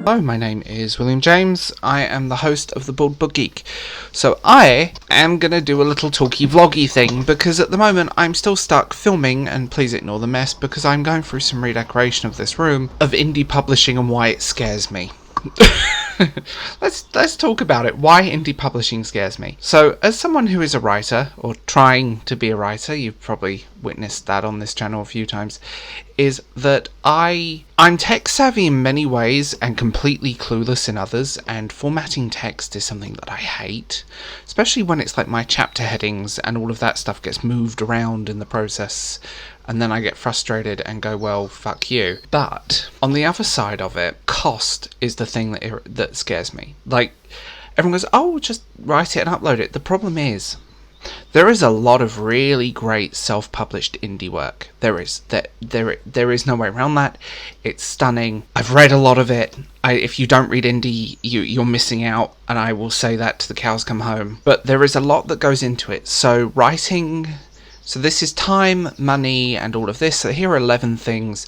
Hello, my name is William James. I am the host of the Bald Book Geek. So I am going to do a little talky vloggy thing because at the moment I'm still stuck filming, and please ignore the mess because I'm going through some redecoration of this room of indie publishing and why it scares me. Let's talk about it. Why indie publishing scares me. So, as someone who is a writer, or trying to be a writer, you've probably witnessed that on this channel a few times, is that I'm tech savvy in many ways and completely clueless in others, and formatting text is something that I hate, especially when it's like my chapter headings and all of that stuff gets moved around in the process. And then I get frustrated and go, well, fuck you. But on the other side of it, cost is the thing that scares me. Like, everyone goes, oh, just write it and upload it. The problem is, there is a lot of really great self-published indie work. There is no way around that. It's stunning. I've read a lot of it. If you don't read indie, you're missing out, and I will say that to the cows come home. But there is a lot that goes into it. So writing... So this is time, money, and all of this. So here are 11 things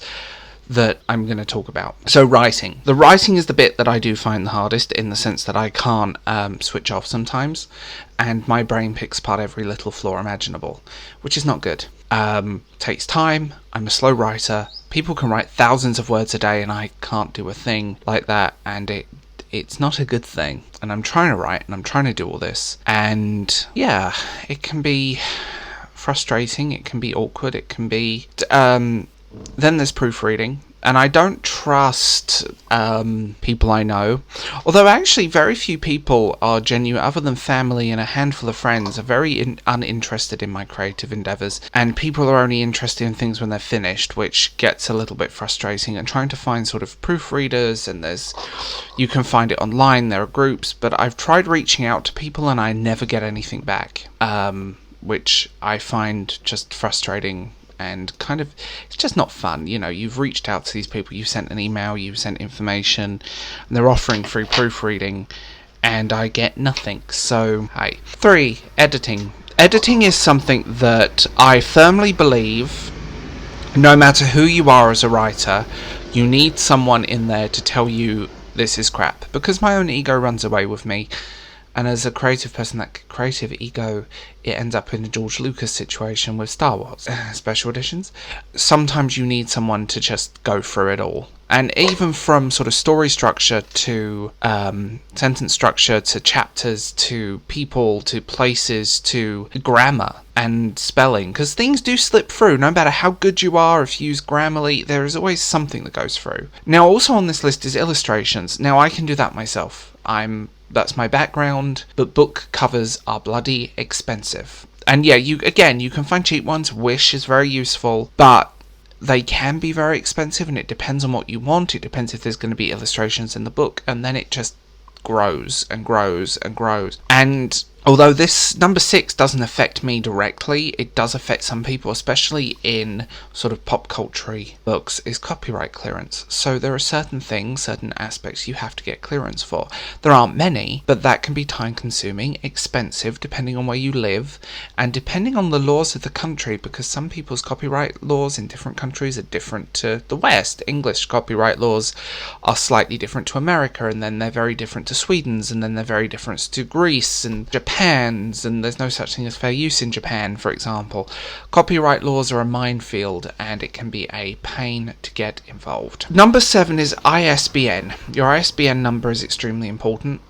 that I'm going to talk about. So writing. The writing is the bit that I do find the hardest, in the sense that I can't switch off sometimes, and my brain picks apart every little flaw imaginable, which is not good. Takes time. I'm a slow writer. People can write thousands of words a day, and I can't do a thing like that, and it's not a good thing. And I'm trying to write, and I'm trying to do all this, and yeah, it can be frustrating, it can be awkward, it can be... then there's proofreading, and I don't trust people I know, although actually very few people are genuine, other than family and a handful of friends, are very uninterested in my creative endeavours, and people are only interested in things when they're finished, which gets a little bit frustrating. And trying to find sort of proofreaders, and you can find it online, there are groups, but I've tried reaching out to people and I never get anything back, which I find just frustrating and kind of, it's just not fun. You know, you've reached out to these people, you've sent an email, you've sent information, and they're offering free proofreading, and I get nothing. So, hey. 3, editing. Editing is something that I firmly believe, no matter who you are as a writer, you need someone in there to tell you this is crap, because my own ego runs away with me. And as a creative person, that creative ego, it ends up in a George Lucas situation with Star Wars special editions. Sometimes you need someone to just go through it all. And even from sort of story structure to sentence structure to chapters to people to places to grammar and spelling. Because things do slip through. No matter how good you are, if you use Grammarly, there is always something that goes through. Now, also on this list is illustrations. Now, I can do that myself. That's my background, but book covers are bloody expensive. And yeah, you can find cheap ones. Wish is very useful, but they can be very expensive, and it depends on what you want. It depends if there's going to be illustrations in the book, and then it just grows and grows and grows. And although this number 6 doesn't affect me directly, it does affect some people, especially in sort of pop culture books, is copyright clearance. So there are certain things, certain aspects you have to get clearance for. There aren't many, but that can be time consuming, expensive, depending on where you live, and depending on the laws of the country, because some people's copyright laws in different countries are different to the West. English copyright laws are slightly different to America, and then they're very different to Sweden's, and then they're very different to Greece and Japan's, and there's no such thing as fair use in Japan, for example. Copyright laws are a minefield, and it can be a pain to get involved. Number 7 is ISBN. Your ISBN number is extremely important.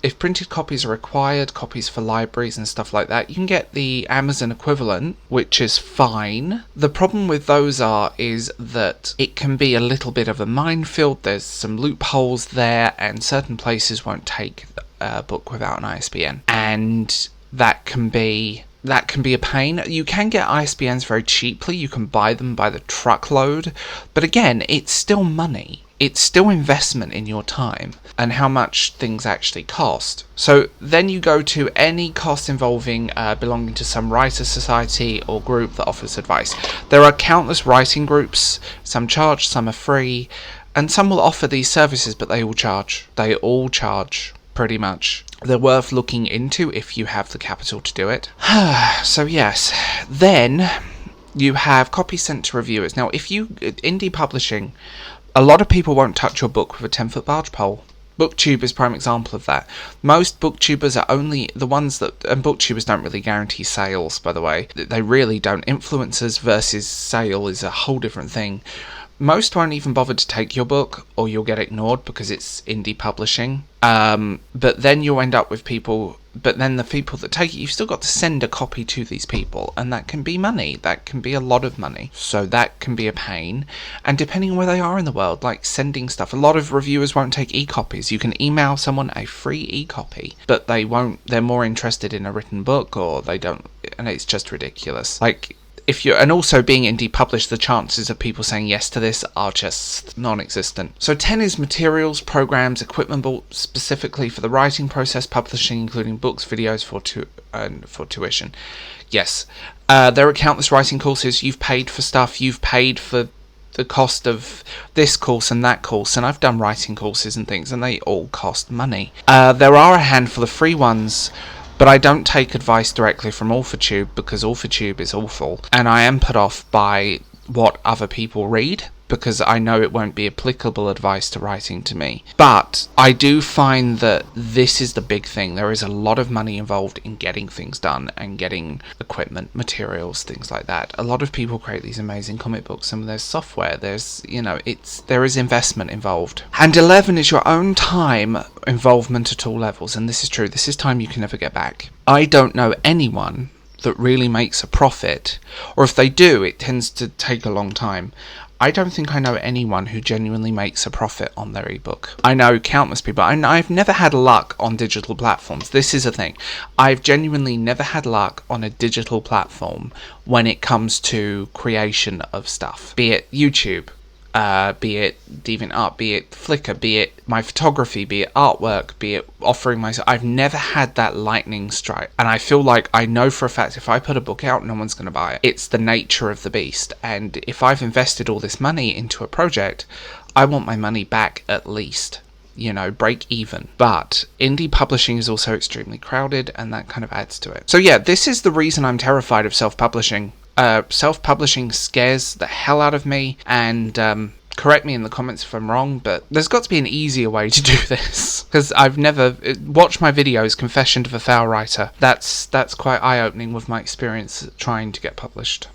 If printed copies are required, copies for libraries and stuff like that, you can get the Amazon equivalent, which is fine. The problem with those is that it can be a little bit of a minefield. There's some loopholes there, and certain places won't take a book without an ISBN, and that can be a pain. You can get ISBNs very cheaply. You can buy them by the truckload, but again, it's still money. It's still investment in your time and how much things actually cost. So then you go to any cost involving belonging to some writer society or group that offers advice. There are countless writing groups. Some charge, some are free, and some will offer these services, but they all charge. They all charge, pretty much. They're worth looking into if you have the capital to do it. So yes, then you have copies sent to reviewers. Now, if you indie publishing, A lot of people won't touch your book with a 10-foot barge pole. BookTube is a prime example of that. Most booktubers are only the ones that... And booktubers don't really guarantee sales, by the way. They really don't. Influencers versus sale is a whole different thing. Most won't even bother to take your book, or you'll get ignored because it's indie publishing. But then you'll end up with people... But then the people that take it, you've still got to send a copy to these people, and that can be money. That can be a lot of money. So that can be a pain. And depending on where they are in the world, like sending stuff, a lot of reviewers won't take e-copies. You can email someone a free e-copy, but they won't. They're more interested in a written book, or they don't, and it's just ridiculous. Like, if you're, and also being indie published, the chances of people saying yes to this are just non-existent. So 10 is materials, programs, equipment bought specifically for the writing process, publishing, including books, videos for tuition. Yes, there are countless writing courses. You've paid for stuff. You've paid for the cost of this course and that course, and I've done writing courses and things, and they all cost money. There are a handful of free ones, but I don't take advice directly from AuthorTube because AuthorTube is awful, and I am put off by what other people read because I know it won't be applicable advice to writing to me. But I do find that this is the big thing. There is a lot of money involved in getting things done and getting equipment, materials, things like that. A lot of people create these amazing comic books, and there's software, there's, there is investment involved. And 11 is your own time involvement at all levels, and this is true. This is time you can never get back. I don't know anyone that really makes a profit, or if they do, it tends to take a long time. I don't think I know anyone who genuinely makes a profit on their ebook. I know countless people. I've never had luck on digital platforms. This is a thing. I've genuinely never had luck on a digital platform when it comes to creation of stuff. Be it YouTube, be it DeviantArt, be it Flickr, be it my photography, be it artwork, be it offering myself. I've never had that lightning strike, and I feel like I know for a fact if I put a book out, no one's going to buy it. It's the nature of the beast, and if I've invested all this money into a project, I want my money back at least. Break even. But indie publishing is also extremely crowded, and that kind of adds to it. So yeah, this is the reason I'm terrified of self-publishing. Self-publishing scares the hell out of me, and correct me in the comments if I'm wrong, but there's got to be an easier way to do this, because I've never watched my videos, Confession of a Fail Writer. That's quite eye-opening with my experience trying to get published.